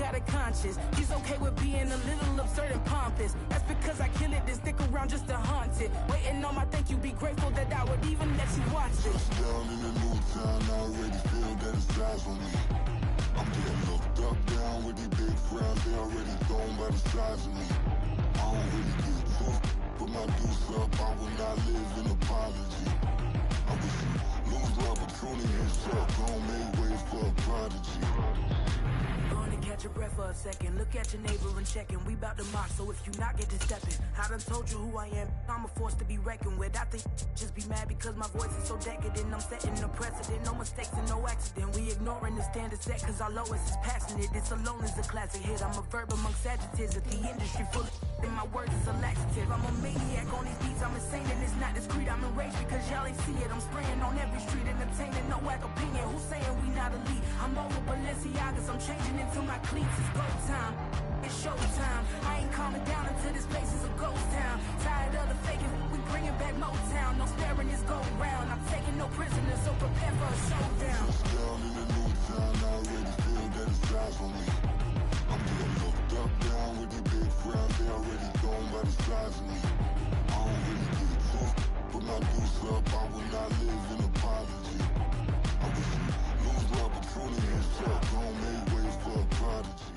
got a conscience. He's okay with being a little absurd and pompous. That's because I kill it, then stick around just to haunt it. Waiting on my thank you, be grateful that I would even let you watch it. Down in the new town, I already feel that it's eyes on me. I'm getting looked up, down with these big crowds, they already thrown by the size of me. I don't really get took, put my deuce up, I will not live in apology. I wish you lose the opportunity yourself, don't make way for a prodigy. Catch your breath for a second. Look at your neighbor and checking. We bout to mock, so if you not get to stepping. I done told you who I am. I'm a force to be reckoned with. I think just be mad because my voice is so decadent. I'm setting a precedent. No mistakes and no accident. We ignoring the standard set cause our lowest is passionate. This alone is a classic hit. I'm a verb amongst adjectives. If the industry full of and my words is a laxative. I'm a maniac on these beats. I'm insane and it's not discreet. I'm enraged because y'all ain't see it. I'm spraying on every street, entertaining no whack opinion. Who's saying we not elite? I'm over Balenciagas. I'm changing into my cleats. It's go time. It's showtime. I ain't calming down until this place is a ghost town. Tired of the faking. We bringing back Motown. No sparing this go round. I'm taking no prisoners, so prepare for a showdown. Down in the new town, I already feel that it's eyes on me. I'm getting looked up, down with these big crowds, they already thrown by the size of me. I don't really get took, put my deuce up, I will not live in apology. I wish you lose the opportunity yourself, don't make way for a prodigy.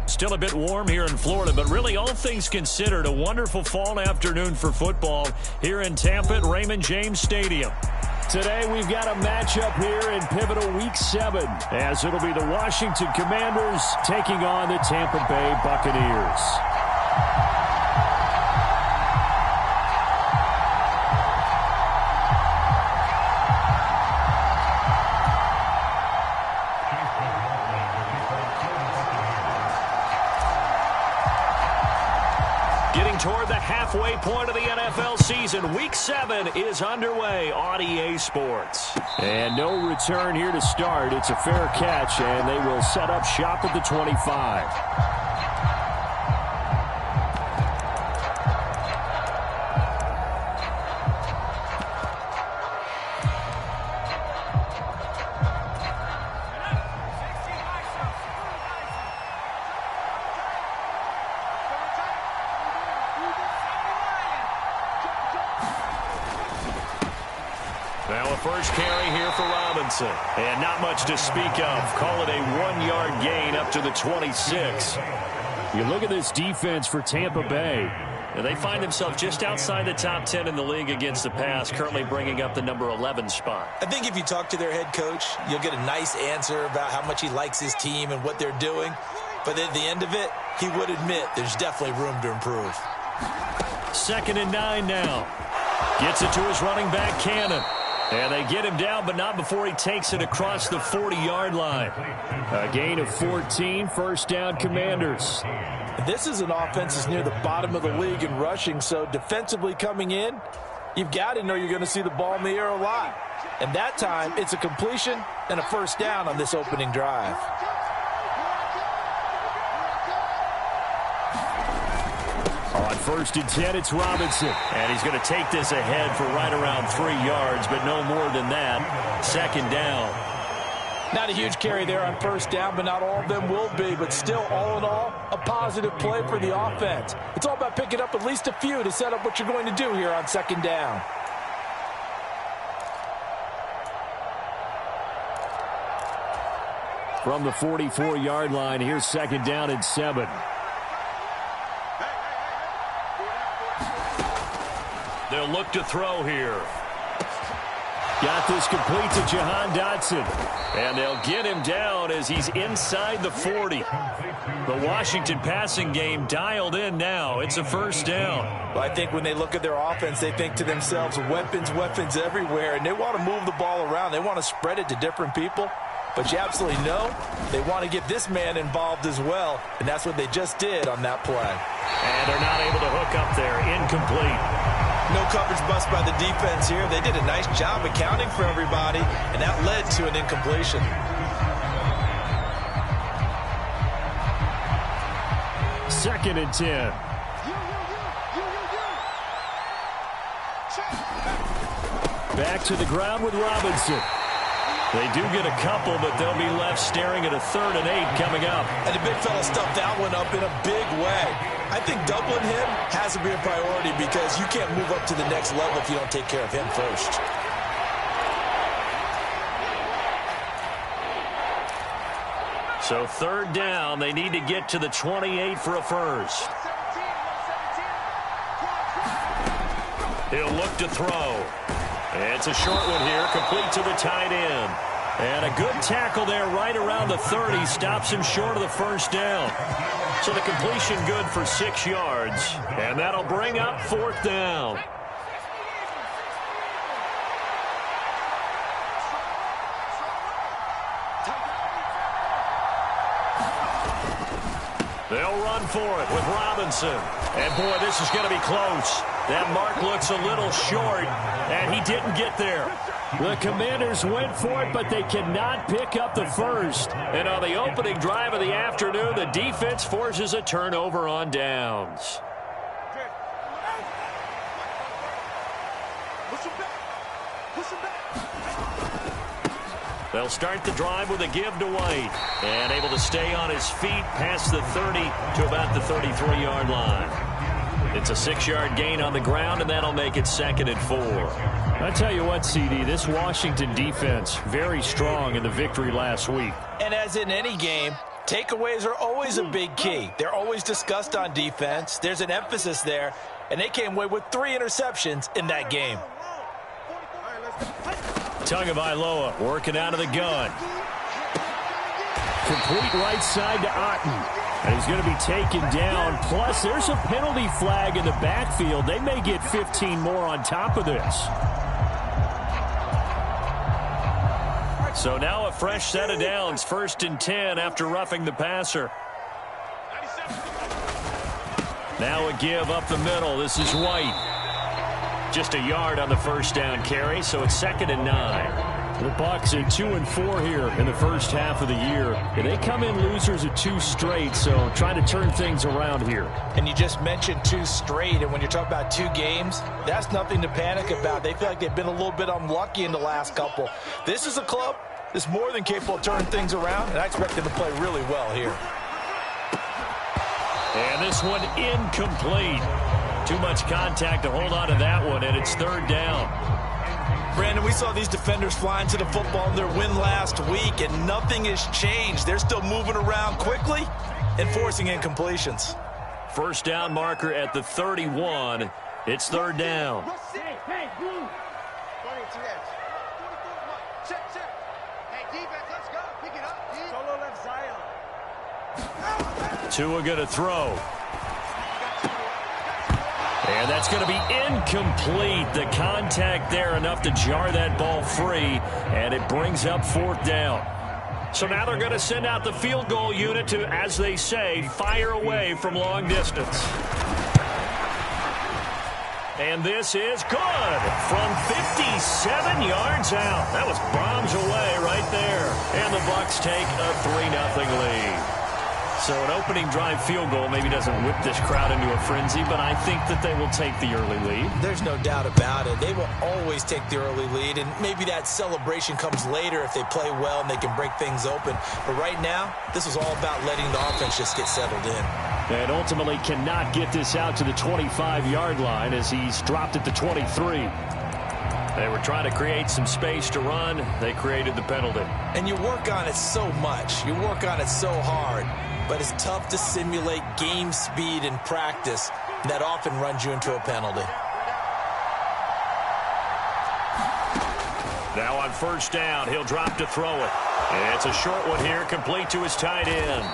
Still a bit warm here in Florida, but really all things considered, a wonderful fall afternoon for football here in Tampa at Raymond James Stadium. Today we've got a matchup here in pivotal Week 7, as it'll be the Washington Commanders taking on the Tampa Bay Buccaneers. Toward the halfway point of the NFL season. Week 7 is underway on EA Sports. And no return here to start. It's a fair catch, and they will set up shop at the 25. First carry here for Robinson. And not much to speak of. Call it a 1-yard gain up to the 26. You look at this defense for Tampa Bay. And they find themselves just outside the top 10 in the league against the pass, currently bringing up the number 11 spot. I think if you talk to their head coach, you'll get a nice answer about how much he likes his team and what they're doing. But at the end of it, he would admit there's definitely room to improve. 2nd and 9 now. Gets it to his running back, Cannon. And they get him down, but not before he takes it across the 40-yard line. A gain of 14, first down Commanders. This is an offense that's near the bottom of the league in rushing, so defensively coming in, you've got to know you're going to see the ball in the air a lot. And that time, it's a completion and a first down on this opening drive. On 1st and 10, it's Robinson. And he's going to take this ahead for right around 3 yards, but no more than that. 2nd down. Not a huge carry there on first down, but not all of them will be. But still, all in all, a positive play for the offense. It's all about picking up at least a few to set up what you're going to do here on 2nd down. From the 44-yard line, here's 2nd down and 7. They'll look to throw here. Got this complete to Jahan Dotson. And they'll get him down as he's inside the 40. The Washington passing game dialed in now. It's a first down. Well, I think when they look at their offense, they think to themselves, weapons, weapons everywhere. And they want to move the ball around. They want to spread it to different people. But you absolutely know they want to get this man involved as well. And that's what they just did on that play. And they're not able to hook up there. Incomplete. No coverage bust by the defense here. They did a nice job accounting for everybody, and that led to an incompletion. Second and 10. Back to the ground with Robinson. They do get a couple, but they'll be left staring at a 3rd and 8 coming up. And the big fella stuffed that one up in a big way. I think doubling him has to be a priority because you can't move up to the next level if you don't take care of him first. So 3rd down, they need to get to the 28 for a first. He'll look to throw. It's a short one here, complete to the tight end. And a good tackle there right around the 30, stops him short of the first down. So the completion good for 6 yards, and that'll bring up 4th down. They'll run for it with Robinson. And, boy, this is going to be close. That mark looks a little short, and he didn't get there. The Commanders went for it, but they cannot pick up the first. And on the opening drive of the afternoon, the defense forces a turnover on downs. They'll start the drive with a give to White. And able to stay on his feet past the 30 to about the 33-yard line. It's a 6-yard gain on the ground, and that'll make it 2nd and 4. I tell you what, CD, this Washington defense, very strong in the victory last week. And as in any game, takeaways are always a big key. They're always discussed on defense. There's an emphasis there, and they came away with 3 interceptions in that game. Tagovailoa working out of the gun. Complete right side to Otten. And he's going to be taken down. Plus, there's a penalty flag in the backfield. They may get 15 more on top of this. So now a fresh set of downs. 1st and 10 after roughing the passer. Now a give up the middle. This is White. Just a yard on the first down carry, so it's 2nd and 9. The Bucs at 2-4 here in the first half of the year. And they come in losers of 2 straight, so trying to turn things around here. And you just mentioned 2 straight, and when you're talking about 2 games, that's nothing to panic about. They feel like they've been a little bit unlucky in the last couple. This is a club that's more than capable of turning things around, and I expect them to play really well here. And this one incomplete. Too much contact to hold on to that one, and it's 3rd down. Brandon, we saw these defenders flying to the football in their win last week, and nothing has changed. They're still moving around quickly and forcing incompletions. First down marker at the 31. It's 3rd down. Tua going to throw. And that's going to be incomplete. The contact there enough to jar that ball free, and it brings up 4th down. So now they're going to send out the field goal unit to, as they say, fire away from long distance. And this is good from 57 yards out. That was bombs away right there. And the Bucs take a 3-0 lead. So an opening drive field goal maybe doesn't whip this crowd into a frenzy, but I think that they will take the early lead. There's no doubt about it. They will always take the early lead, and maybe that celebration comes later if they play well and they can break things open. But right now, this is all about letting the offense just get settled in. And ultimately cannot get this out to the 25-yard line as he's dropped at the 23. They were trying to create some space to run. They created the penalty. And you work on it so much. You work on it so hard. But it's tough to simulate game speed in practice. That often runs you into a penalty. Now on first down, he'll drop to throw it. And it's a short one here, complete to his tight end.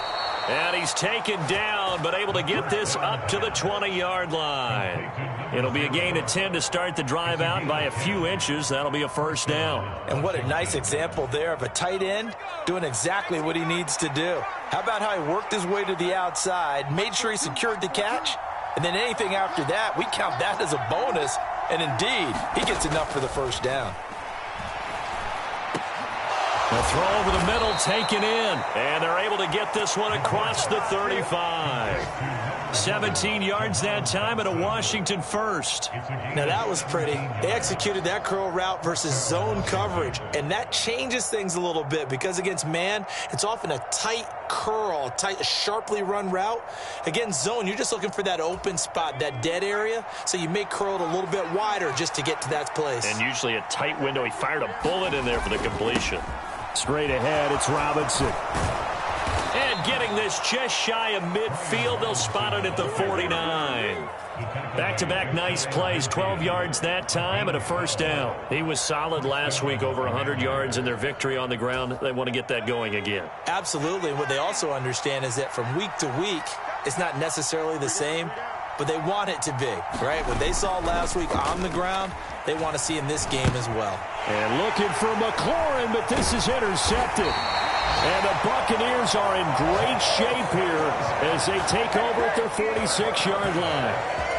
And he's taken down, but able to get this up to the 20-yard line. It'll be a gain of 10 to start the drive out, and by a few inches, that'll be a first down. And what a nice example there of a tight end doing exactly what he needs to do. How about how he worked his way to the outside, made sure he secured the catch, and then anything after that, we count that as a bonus. And indeed, he gets enough for the first down. A throw over the middle taken in, and they're able to get this one across the 35. 17 yards that time and a Washington first. Now that was pretty. They executed that curl route versus zone coverage, and that changes things a little bit because against man, it's often a tight curl, tight, sharply run route. Against zone, you're just looking for that open spot, that dead area, so you may curl it a little bit wider just to get to that place. And usually a tight window. He fired a bullet in there for the completion. Straight ahead, it's Robinson. And getting this just shy of midfield, they'll spot it at the 49. Back-to-back nice plays, 12 yards that time and a first down. He was solid last week, over 100 yards in their victory on the ground. They want to get that going again. Absolutely. What they also understand is that from week to week, it's not necessarily the same, but they want it to be, right? What they saw last week on the ground, they want to see in this game as well. And looking for McLaurin, but this is intercepted. And the Buccaneers are in great shape here as they take over at their 46-yard line.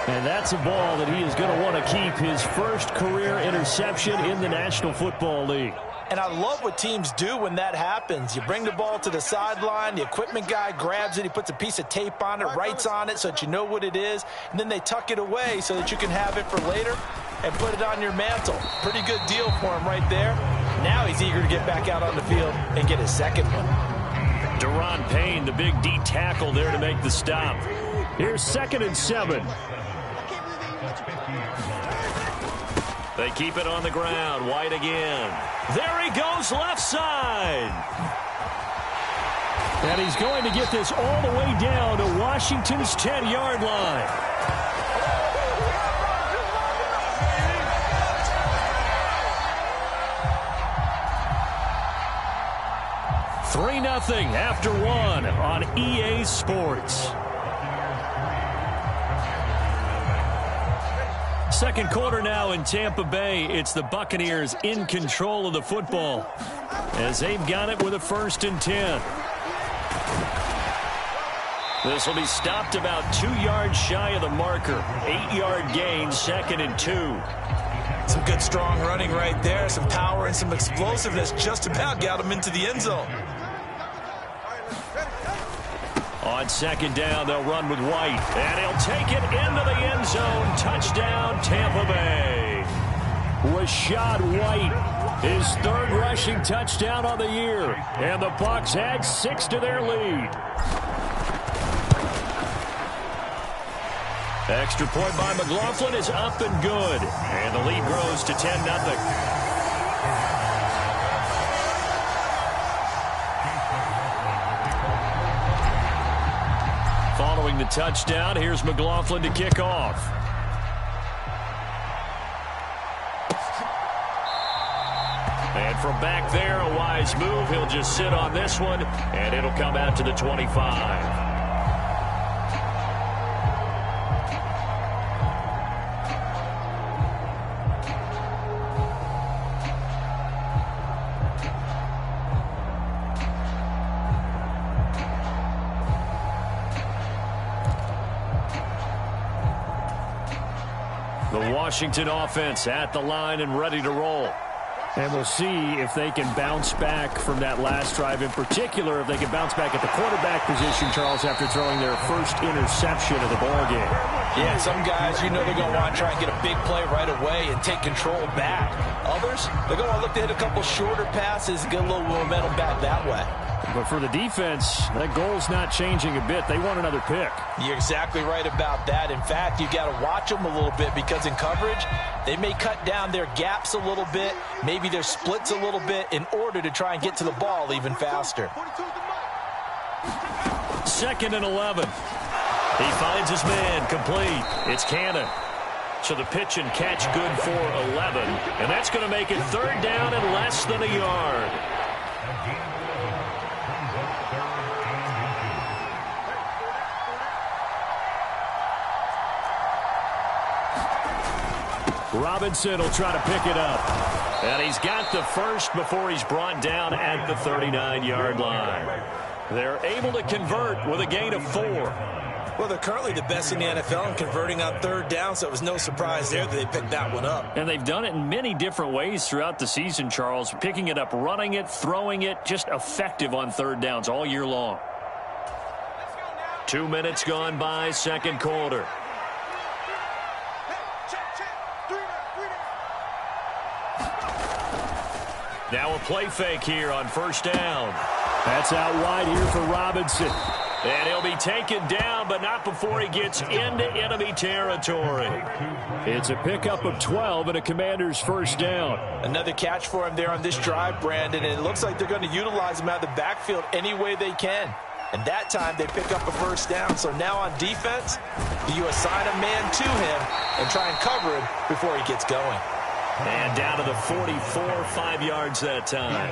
And that's a ball that he is going to want to keep, his first career interception in the National Football League. And I love what teams do when that happens. You bring the ball to the sideline, the equipment guy grabs it, he puts a piece of tape on it, writes on it so that you know what it is, and then they tuck it away so that you can have it for later and put it on your mantle. Pretty good deal for him right there. Now he's eager to get back out on the field and get his second one. Deron Payne, the big D tackle there to make the stop. Here's 2nd and 7. They keep it on the ground. White again. There he goes, left side. And he's going to get this all the way down to Washington's 10-yard line. Three 3-0 after one on EA Sports. Second quarter now in Tampa Bay. It's the Buccaneers in control of the football as they've got it with a 1st and 10. This will be stopped about 2 yards shy of the marker. 8-yard gain, 2nd and 2. Some good strong running right there. Some power and some explosiveness. Just about got him into the end zone. On 2nd down, they'll run with White. And he'll take it into the end zone. Touchdown, Tampa Bay. Rachaad White, his 3rd rushing touchdown on the year. And the Bucs add 6 to their lead. Extra point by McLaughlin is up and good. And the lead grows to 10-0. Following the touchdown, here's McLaughlin to kick off. And from back there, a wise move. He'll just sit on this one, and it'll come out to the 25. The Washington offense at the line and ready to roll. And we'll see if they can bounce back from that last drive, in particular, if they can bounce back at the quarterback position, Charles, after throwing their first interception of the ballgame. Yeah, some guys, you know they're going to want to try and get a big play right away and take control back. Others, they're going to look to hit a couple shorter passes and get a little momentum back that way. But for the defense, that goal's not changing a bit. They want another pick. You're exactly right about that. In fact, you got to watch them a little bit because in coverage, they may cut down their gaps a little bit, maybe their splits a little bit in order to try and get to the ball even faster. 2nd and 11. He finds his man complete. It's Cannon. So the pitch and catch good for 11. And that's going to make it 3rd down and less than a yard. Robinson will try to pick it up. And he's got the first before he's brought down at the 39-yard line. They're able to convert with a gain of 4. Well, they're currently the best in the NFL in converting on third down, so it was no surprise there that they picked that one up. And they've done it in many different ways throughout the season, Charles. Picking it up, running it, throwing it, just effective on third downs all year long. 2 minutes gone by, second quarter. Now a play fake here on first down. That's out wide here for Robinson. And he'll be taken down, but not before he gets into enemy territory. It's a pickup of 12 and a Commander's first down. Another catch for him there on this drive, Brandon, and it looks like they're going to utilize him out of the backfield any way they can. And that time they pick up a first down. So now on defense, you assign a man to him and try and cover him before he gets going. And down to the 44, 5 yards that time.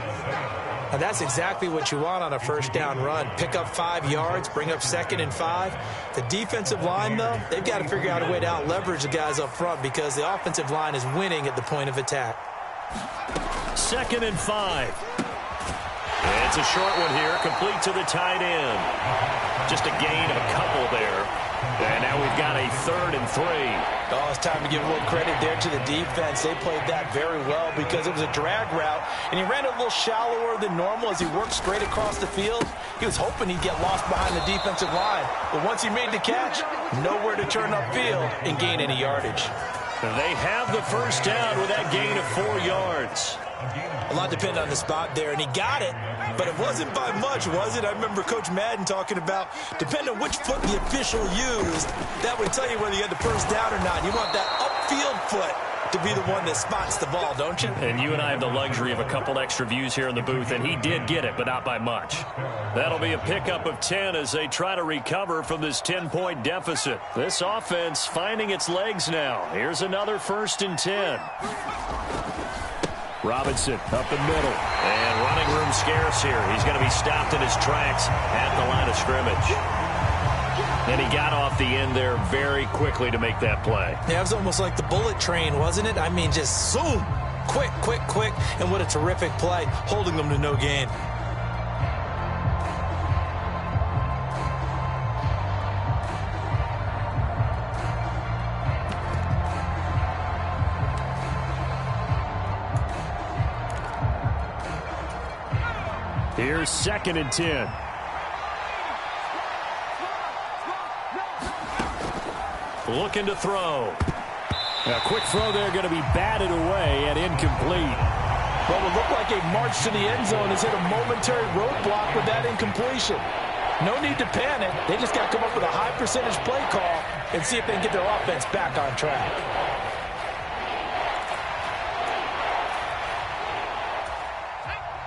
And that's exactly what you want on a first down run. Pick up 5 yards, bring up 2nd and 5. The defensive line, though, they've got to figure out a way to out-leverage the guys up front because the offensive line is winning at the point of attack. 2nd and 5. And it's a short one here, complete to the tight end. Just a gain of a couple there. And now we've got a 3rd and 3. Oh, it's time to give a little credit there to the defense. They played that very well because it was a drag route, and he ran a little shallower than normal as he worked straight across the field. He was hoping he'd get lost behind the defensive line. But once he made the catch, nowhere to turn upfield and gain any yardage. They have the first down with that gain of 4 yards. A lot depended on the spot there, and he got it, but it wasn't by much, was it? I remember Coach Madden talking about, depending on which foot the official used, that would tell you whether you had the first down or not. You want that upfield foot to be the one that spots the ball, don't you? And you and I have the luxury of a couple extra views here in the booth, and he did get it, but not by much. That'll be a pickup of 10 as they try to recover from this 10-point deficit. This offense finding its legs now. Here's another 1st and 10. Robinson up the middle. And running room scarce here. He's going to be stopped in his tracks at the line of scrimmage. And he got off the end there very quickly to make that play. Yeah, it was almost like the bullet train, wasn't it? I mean, just zoom. Quick, quick, quick. And what a terrific play, holding them to no gain. Here's 2nd and 10. Looking to throw. A quick throw there going to be batted away and incomplete. Well, it looked like a march to the end zone has hit a momentary roadblock with that incompletion. No need to panic. They just got to come up with a high percentage play call and see if they can get their offense back on track.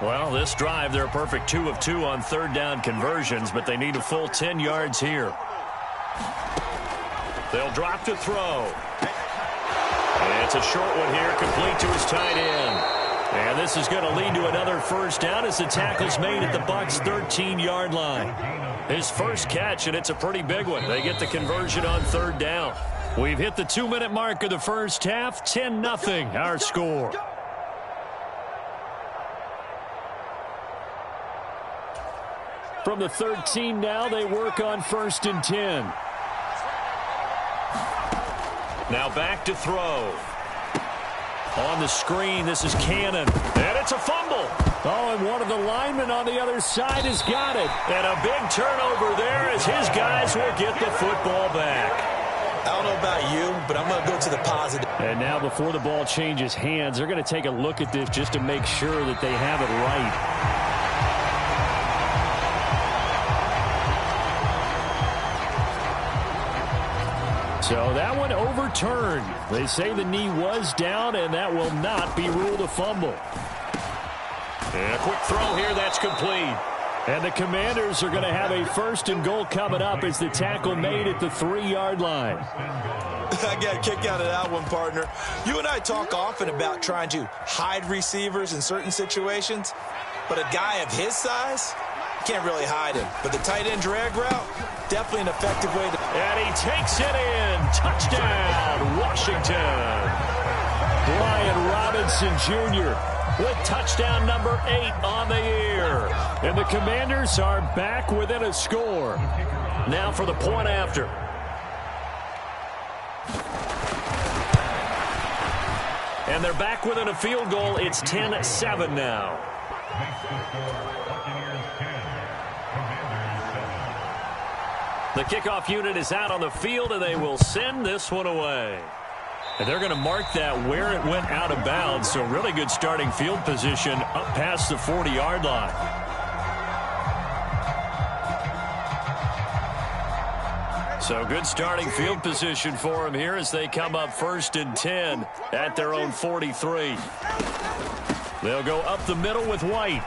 Well, this drive, they're a perfect 2 of 2 on third down conversions, but they need a full 10 yards here. They'll drop to throw. And it's a short one here, complete to his tight end. And this is going to lead to another first down as the tackle's made at the Bucs' 13-yard line. His first catch, and it's a pretty big one. They get the conversion on third down. We've hit the 2-minute mark of the first half, 10-0 our score. From the 13 now, they work on 1st and 10. Now back to throw. On the screen, this is Cannon. And it's a fumble. Oh, and one of the linemen on the other side has got it. And a big turnover there as his guys will get the football back. I don't know about you, but I'm going to go to the positive. And now before the ball changes hands, they're going to take a look at this just to make sure that they have it right. So that one overturned. They say the knee was down, and that will not be ruled a fumble. And a quick throw here, that's complete. And the Commanders are going to have a 1st and goal coming up as the tackle made at the 3-yard line. I got a kick out of that one, partner. You and I talk often about trying to hide receivers in certain situations, but a guy of his size, can't really hide him. But the tight end drag route, definitely an effective way to... And he takes it in. Touchdown, Washington. Brian Robinson Jr. with touchdown number 8 on the year. And the Commanders are back within a score. Now for the point after. And they're back within a field goal. It's 10-7 now. The kickoff unit is out on the field, and they will send this one away. And they're going to mark that where it went out of bounds, so really good starting field position up past the 40-yard line. So good starting field position for them here as they come up 1st and 10 at their own 43. They'll go up the middle with White.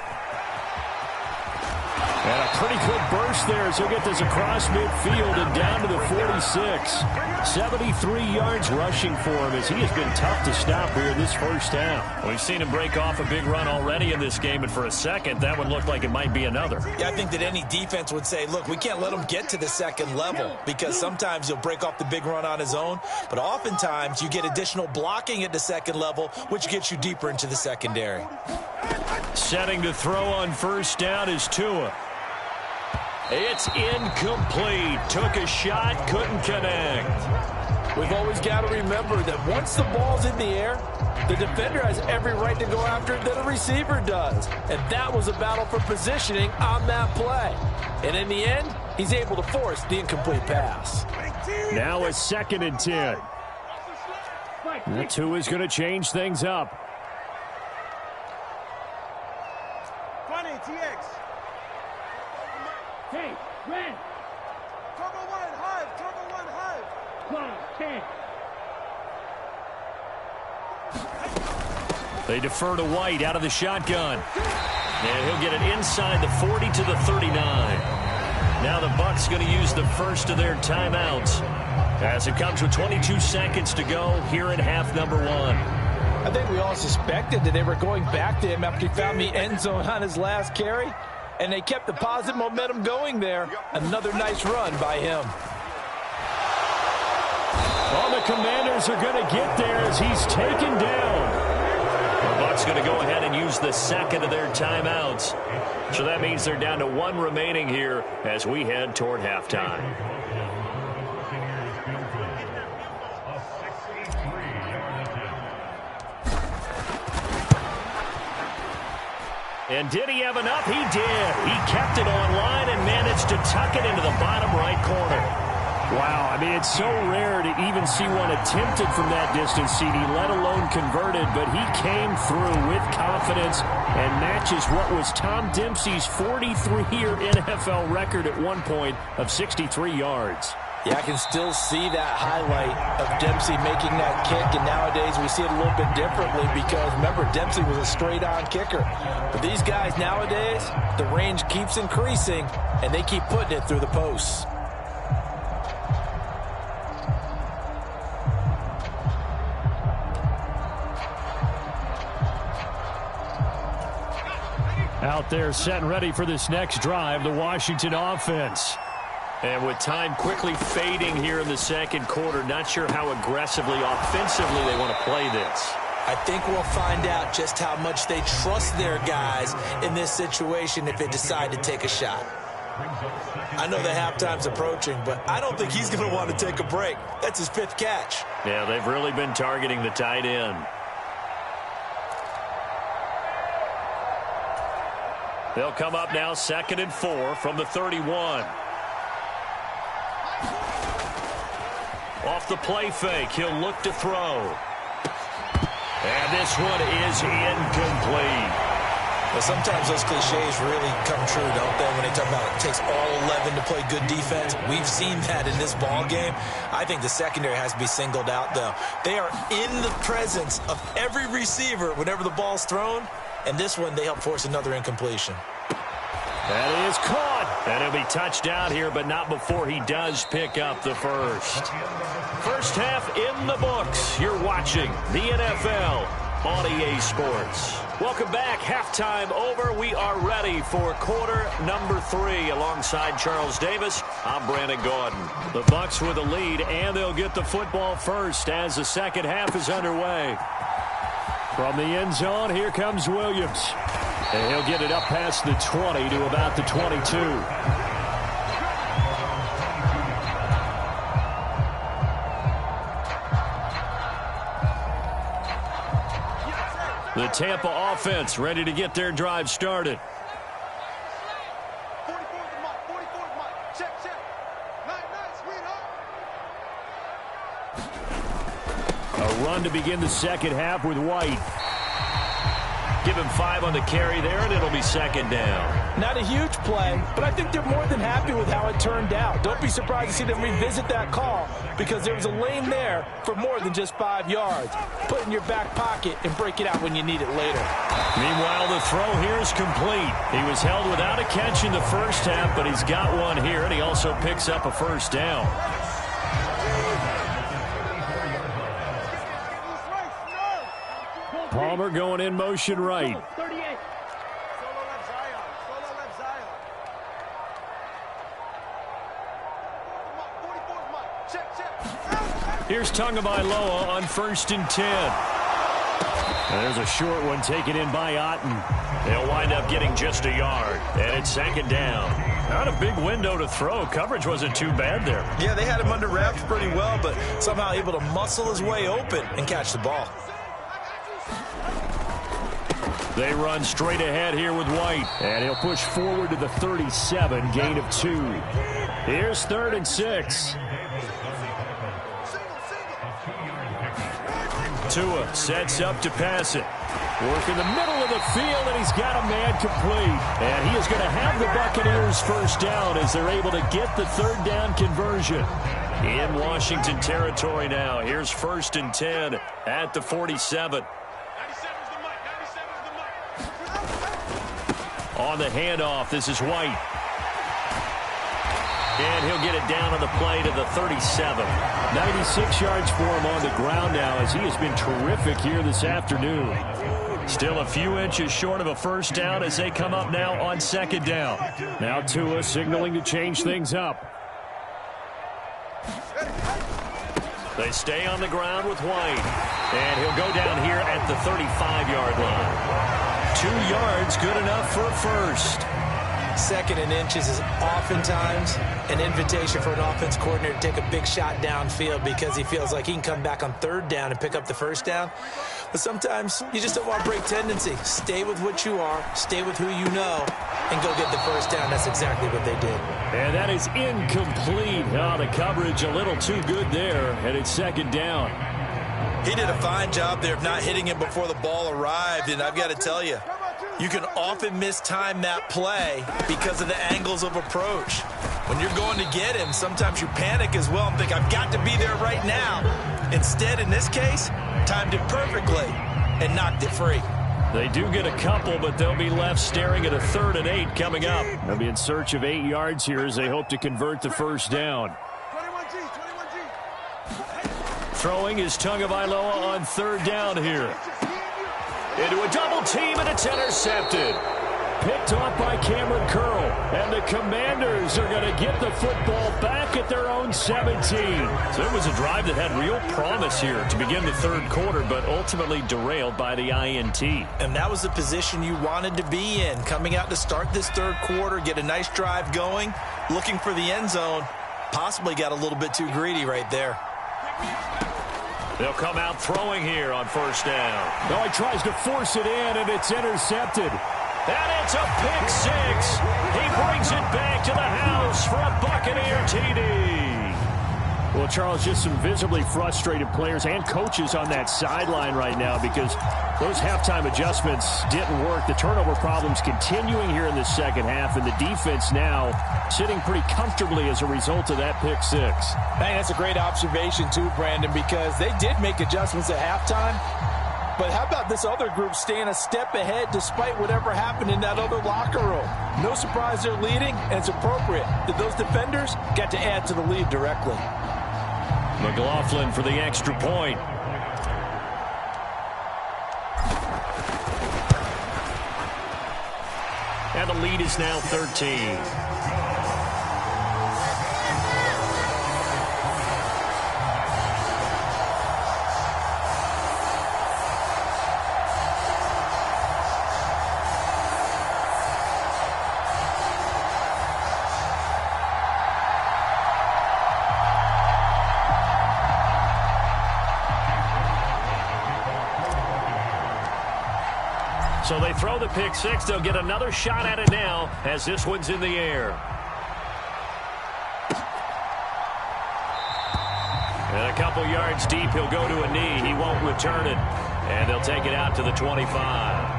And a pretty good burst there as he'll get this across midfield and down to the 46. 73 yards rushing for him as he has been tough to stop here in this first half. We've seen him break off a big run already in this game, and for a second, that one looked like it might be another. Yeah, I think that any defense would say, look, we can't let him get to the second level because sometimes he'll break off the big run on his own, but oftentimes you get additional blocking at the second level, which gets you deeper into the secondary. Setting to throw on first down is Tua. It's incomplete. Took a shot, couldn't connect. We've always got to remember that once the ball's in the air, the defender has every right to go after it that a receiver does. And that was a battle for positioning on that play. And in the end, he's able to force the incomplete pass. Now a 2nd and 10. The Tua is going to change things up. 20, TX. Hey, red. Turbo 1, Hive. Turbo 1, Hive. 10. They defer to White out of the shotgun. And he'll get it inside the 40 to the 39. Now the Bucs going to use the first of their timeouts as it comes with 22 seconds to go here in half number 1. I think we all suspected that they were going back to him after he found the end zone on his last carry. And they kept the positive momentum going there. Another nice run by him. Well, the Commanders are going to get there as he's taken down. The Bucs going to go ahead and use the second of their timeouts. So that means they're down to 1 remaining here as we head toward halftime. And did he have enough? He did. He kept it online and managed to tuck it into the bottom right corner. Wow, I mean, it's so rare to even see one attempted from that distance, CD, let alone converted, but he came through with confidence and matches what was Tom Dempsey's 43-year NFL record at one point of 63 yards. Yeah, I can still see that highlight of Dempsey making that kick, and nowadays we see it a little bit differently because, remember, Dempsey was a straight-on kicker. But these guys nowadays, the range keeps increasing, and they keep putting it through the posts. Out there set and ready for this next drive, the Washington offense. And with time quickly fading here in the second quarter, not sure how aggressively, offensively they want to play this. I think we'll find out just how much they trust their guys in this situation if they decide to take a shot. I know the halftime's approaching, but I don't think he's going to want to take a break. That's his 5th catch. Yeah, they've really been targeting the tight end. They'll come up now 2nd and 4 from the 31. Off the play fake, he'll look to throw. And this one is incomplete. Well, sometimes those cliches really come true, don't they, when they talk about it takes all 11 to play good defense. We've seen that in this ball game. I think the secondary has to be singled out, though. They are in the presence of every receiver whenever the ball's thrown, and this one they help force another incompletion. That is caught. And he'll be touched out here, but not before he does pick up the first. First half in the books. You're watching the NFL on EA Sports. Welcome back. Halftime over. We are ready for quarter number 3. Alongside Charles Davis, I'm Brandon Gordon. The Bucs with a lead, and they'll get the football first as the second half is underway. From the end zone, here comes Williams. And he'll get it up past the 20 to about the 22. The Tampa offense ready to get their drive started. 44's the mark. 44's mark. Check, check. Night, sweetheart. A run to begin the second half with White. Give him 5 on the carry there, and it'll be second down. Not a huge play, but I think they're more than happy with how it turned out. Don't be surprised to see them revisit that call because there was a lane there for more than just 5 yards. Put it in your back pocket and break it out when you need it later. Meanwhile, the throw here is complete. He was held without a catch in the first half, but he's got one here, and he also picks up a first down. Palmer going in motion right. 38. Solo left Zion. Solo left Zion. 44's mark. Check, check. Here's Tagovailoa on 1st and 10. And there's a short one taken in by Otten. They'll wind up getting just a yard, and it's second down. Not a big window to throw. Coverage wasn't too bad there. Yeah, they had him under wraps pretty well, but somehow able to muscle his way open and catch the ball. They run straight ahead here with White. And he'll push forward to the 37, gain of 2. Here's 3rd and 6. Tua sets up to pass it. Work in the middle of the field, and he's got a man complete. And he is going to have the Buccaneers first down as they're able to get the 3rd down conversion. In Washington territory now. Here's 1st and 10 at the 47. On the handoff, this is White. And he'll get it down on the play to the 37. 96 yards for him on the ground now as he has been terrific here this afternoon. Still a few inches short of a first down as they come up now on 2nd down. Now Tua signaling to change things up. They stay on the ground with White. And he'll go down here at the 35-yard line. 2 yards, good enough for a first. 2nd and inches is oftentimes an invitation for an offense coordinator to take a big shot downfield because he feels like he can come back on 3rd down and pick up the first down. But sometimes you just don't want to break tendency. Stay with what you are, stay with who you know, and go get the first down. That's exactly what they did. And that is incomplete. Oh, the coverage a little too good there, and it's 2nd down. He did a fine job there of not hitting him before the ball arrived, and I've got to tell you, you can often mistime that play because of the angles of approach. When you're going to get him, sometimes you panic as well and think, I've got to be there right now. Instead, in this case, timed it perfectly and knocked it free. They do get a couple, but they'll be left staring at a 3rd and 8 coming up. They'll be in search of 8 yards here as they hope to convert the first down. 21G, 21G. Throwing is Tagovailoa on 3rd down here. Into a double team, and it's intercepted. Picked off by Cameron Curl. And the Commanders are going to get the football back at their own 17. So it was a drive that had real promise here to begin the 3rd quarter, but ultimately derailed by the INT. And that was the position you wanted to be in. Coming out to start this 3rd quarter, get a nice drive going, looking for the end zone. Possibly got a little bit too greedy right there. They'll come out throwing here on 1st down. Now he tries to force it in, and it's intercepted. And it's a pick 6. He brings it back to the house for a Buccaneer TD. Well, Charles, just some visibly frustrated players and coaches on that sideline right now because those halftime adjustments didn't work. The turnover problems continuing here in the second half, and the defense now sitting pretty comfortably as a result of that pick 6. Hey, that's a great observation too, Brandon, because they did make adjustments at halftime. But how about this other group staying a step ahead despite whatever happened in that other locker room? No surprise they're leading, and it's appropriate that those defenders got to add to the lead directly. McLaughlin for the extra point. And the lead is now 13. So they throw the pick six. They'll get another shot at it now as this one's in the air. And a couple yards deep, he'll go to a knee. He won't return it. And they'll take it out to the 25.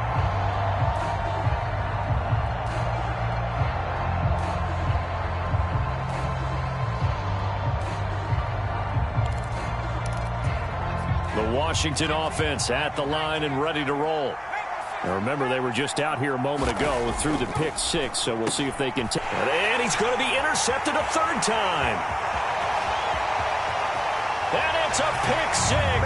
The Washington offense at the line and ready to roll. Now remember, they were just out here a moment ago through the pick six, so we'll see if they can take it. And he's going to be intercepted a third time. And it's a pick six.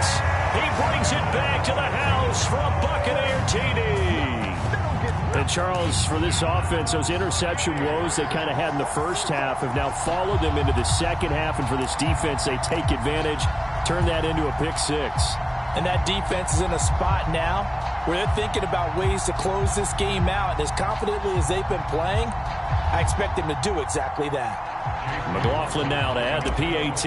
He brings it back to the house for a Buccaneer TD. And Charles, for this offense, those interception woes they kind of had in the first half have now followed them into the second half. And for this defense, they take advantage, turn that into a pick six. And that defense is in a spot now where they're thinking about ways to close this game out. And as confidently as they've been playing, I expect them to do exactly that. McLaughlin now to add the PAT.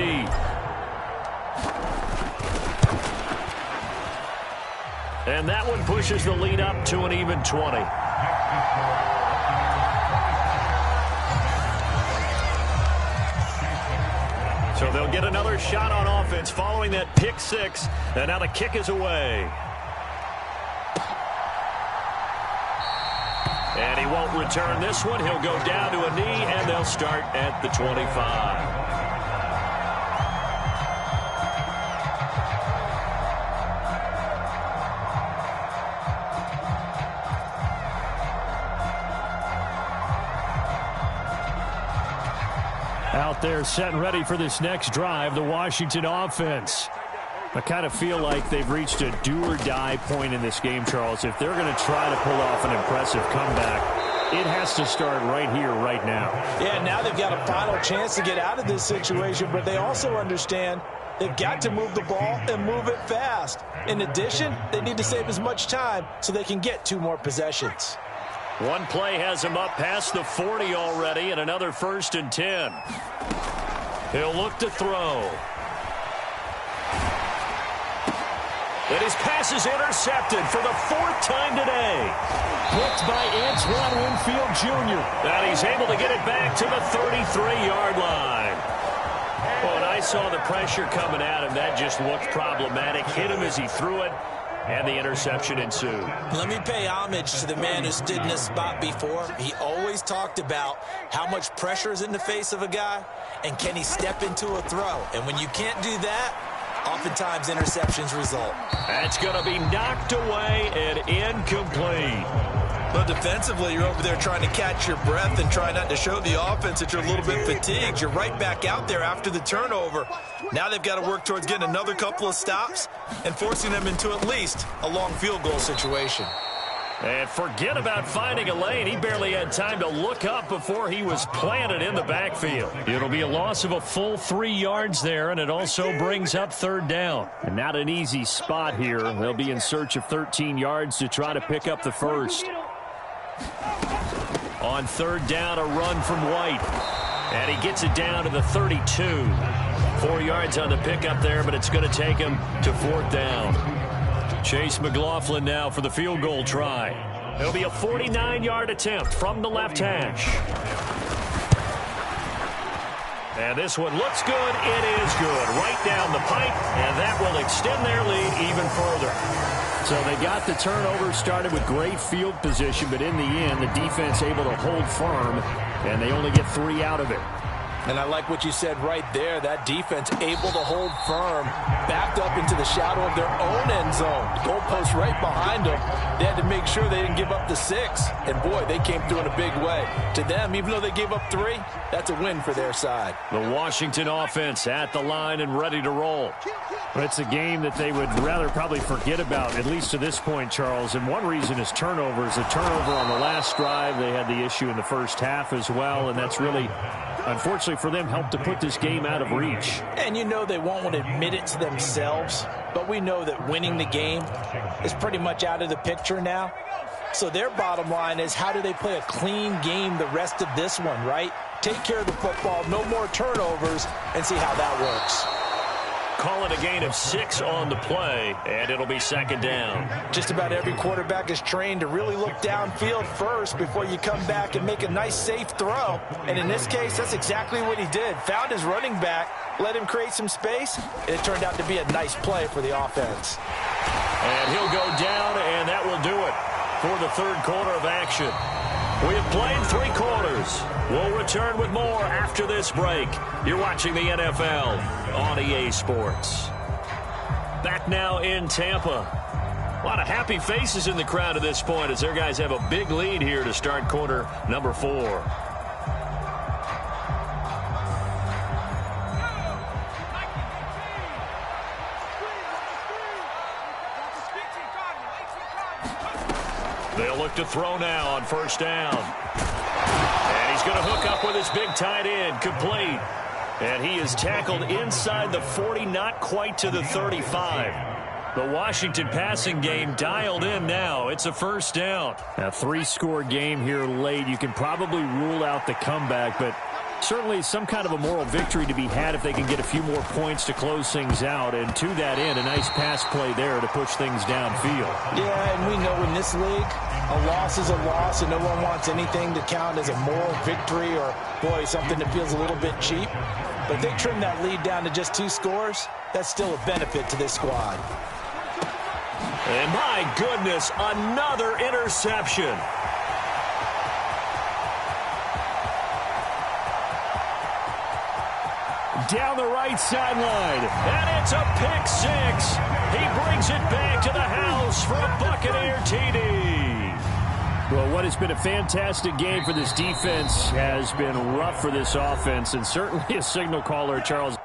And that one pushes the lead up to an even 20. So they'll get another shot on offense following that pick six. And now the kick is away. And he won't return this one. He'll go down to a knee, and they'll start at the 25. Out there set and ready for this next drive, the Washington offense. I kind of feel like they've reached a do-or-die point in this game, Charles. If they're going to try to pull off an impressive comeback, it has to start right here, right now. Yeah, now they've got a final chance to get out of this situation, but they also understand they've got to move the ball and move it fast. In addition, they need to save as much time so they can get 2 more possessions. One play has him up past the 40 already, and another 1st and 10. He'll look to throw. And his pass is intercepted for the 4th time today. Picked by Antoine Winfield Jr. And he's able to get it back to the 33-yard line. When I saw the pressure coming at him, that just looked problematic. Hit him as he threw it. And the interception ensued. Let me pay homage to the man who stood in this spot before. He always talked about how much pressure is in the face of a guy, and can he step into a throw. And when you can't do that, oftentimes interceptions result. That's going to be knocked away and incomplete. But defensively, you're over there trying to catch your breath and try not to show the offense that you're a little bit fatigued. You're right back out there after the turnover. Now they've got to work towards getting another couple of stops and forcing them into at least a long field goal situation. And forget about finding a lane. He barely had time to look up before he was planted in the backfield. It'll be a loss of a full 3 yards there, and it also brings up 3rd down. And not an easy spot here. They'll be in search of 13 yards to try to pick up the first. On 3rd down, a run from White. And he gets it down to the 32. 4 yards on the pickup there, but it's going to take him to 4th down. Chase McLaughlin now for the field goal try. It'll be a 49-yard attempt from the left hash. And this one looks good. It is good. Right down the pipe, and that will extend their lead even further. So they got the turnover started with great field position, but in the end, the defense able to hold firm, and they only get 3 out of it. And I like what you said right there. That defense able to hold firm, backed up into the shadow of their own end zone. Goalpost right behind them. They had to make sure they didn't give up the 6. And, boy, they came through in a big way. To them, even though they gave up 3, that's a win for their side. The Washington offense at the line and ready to roll. But it's a game that they would rather probably forget about, at least to this point, Charles. And one reason is turnovers. A turnover on the last drive. They had the issue in the first half as well, and that's really, unfortunately for them, helped to put this game out of reach. And you know they won't want to admit it to themselves, but we know that winning the game is pretty much out of the picture now. So their bottom line is, how do they play a clean game the rest of this one, right? Take care of the football, no more turnovers, and see how that works. Call it a gain of 6 on the play, and it'll be second down. Just about every quarterback is trained to really look downfield first before you come back and make a nice, safe throw. And in this case, that's exactly what he did. Found his running back, let him create some space, and it turned out to be a nice play for the offense. And he'll go down, and that will do it for the third quarter of action. We have played 3 quarters. We'll return with more after this break. You're watching the NFL on EA Sports. Back now in Tampa. A lot of happy faces in the crowd at this point as their guys have a big lead here to start quarter number 4. They'll look to throw now on first down. And he's going to hook up with his big tight end, complete. And he is tackled inside the 40, not quite to the 35. The Washington passing game dialed in now. It's a first down. A 3-score game here late. You can probably rule out the comeback, but certainly some kind of a moral victory to be had if they can get a few more points to close things out. And to that end, a nice pass play there to push things downfield. Yeah, and we know in this league, a loss is a loss, and no one wants anything to count as a moral victory or, boy, something that feels a little bit cheap. But if they trim that lead down to just 2 scores, that's still a benefit to this squad. And my goodness, another interception. Down the right sideline. And it's a pick 6. He brings it back to the house for a Buccaneer TD. Well, what has been a fantastic game for this defense has been rough for this offense, and certainly a signal caller, Charles.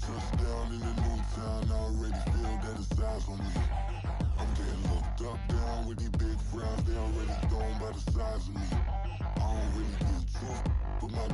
Touchdown in the new town, I already feel that it's eyes on me. I'm getting looked up, down with these big frowns, they already gone by the size of me. I don't really get too, but my